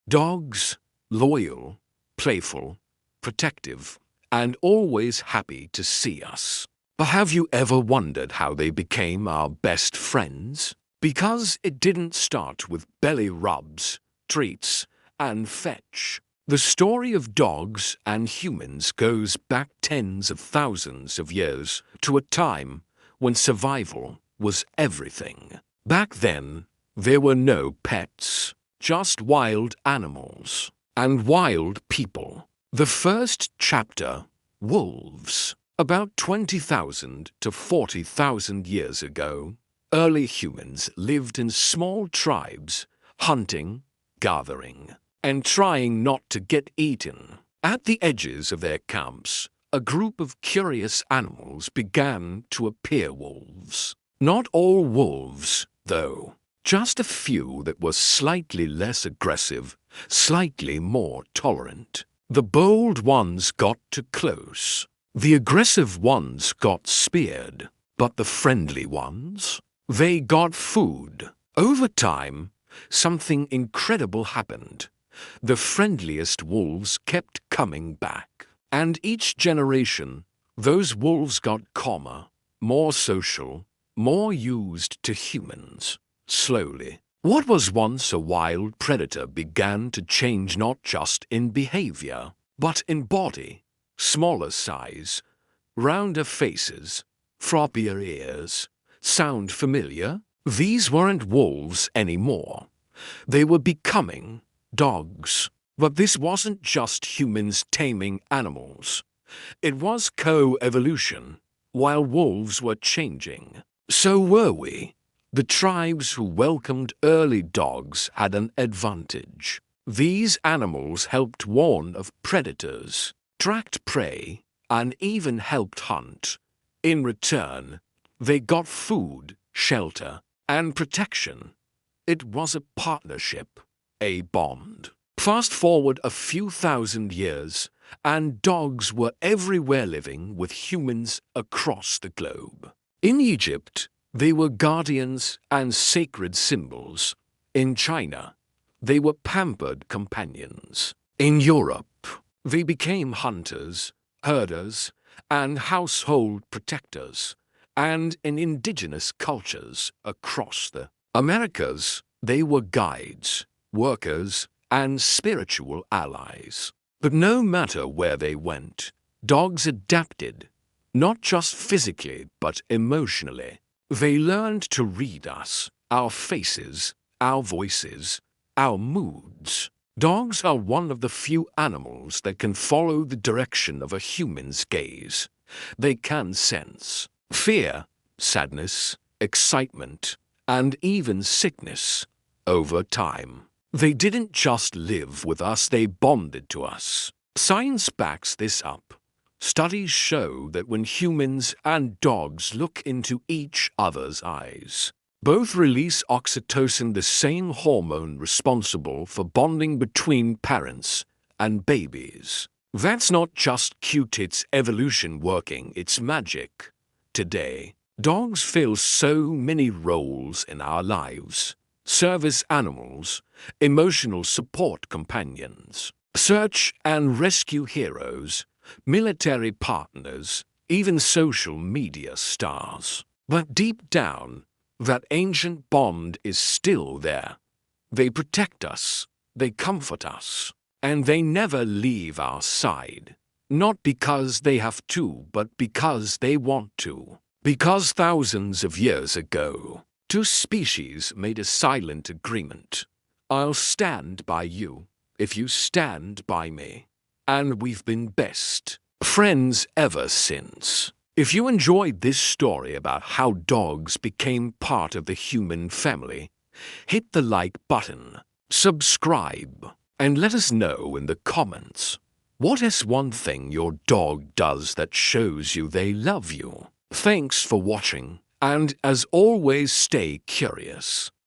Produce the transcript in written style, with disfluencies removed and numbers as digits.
Dogs, loyal, playful, protective, and always happy to see us. But have you ever wondered how they became our best friends? Because it didn't start with belly rubs, treats, and fetch. The story of dogs and humans goes back tens of thousands of years to a time when survival was everything. Back then, there were no pets, just wild animals and wild people. The first chapter, wolves. About 20,000 to 40,000 years ago, early humans lived in small tribes, hunting, gathering, and trying not to get eaten. At the edges of their camps, a group of curious animals began to appear: wolves. Not all wolves, though. Just a few that were slightly less aggressive, slightly more tolerant. The bold ones got too close. The aggressive ones got speared. But the friendly ones? They got food. Over time, something incredible happened. The friendliest wolves kept coming back. And each generation, those wolves got calmer, more social, more used to humans. Slowly, what was once a wild predator began to change, not just in behavior, but in body. Smaller size, rounder faces, floppier ears. Sound familiar? These weren't wolves anymore. They were becoming dogs. But this wasn't just humans taming animals. It was co-evolution. While wolves were changing, so were we. The tribes who welcomed early dogs had an advantage. These animals helped warn of predators, tracked prey, and even helped hunt. In return, they got food, shelter, and protection. It was a partnership, a bond. Fast forward a few thousand years, and dogs were everywhere, living with humans across the globe. In Egypt, they were guardians and sacred symbols. In China, they were pampered companions. In Europe, they became hunters, herders, and household protectors. And in indigenous cultures across the Americas, they were guides, workers, and spiritual allies. But no matter where they went, dogs adapted, not just physically but emotionally. They learned to read us, our faces, our voices, our moods. Dogs are one of the few animals that can follow the direction of a human's gaze. They can sense fear, sadness, excitement, and even sickness over time. They didn't just live with us, they bonded to us. Science backs this up. Studies show that when humans and dogs look into each other's eyes, both release oxytocin, the same hormone responsible for bonding between parents and babies. That's not just cute, it's evolution working its magic. Today, dogs fill so many roles in our lives: service animals, emotional support companions, search and rescue heroes, military partners, even social media stars. But deep down, that ancient bond is still there. They protect us, they comfort us, and they never leave our side. Not because they have to, but because they want to. Because thousands of years ago, two species made a silent agreement. I'll stand by you if you stand by me. And we've been best friends ever since. If you enjoyed this story about how dogs became part of the human family, hit the like button, subscribe, and let us know in the comments. What is one thing your dog does that shows you they love you? Thanks for watching, and as always, stay curious.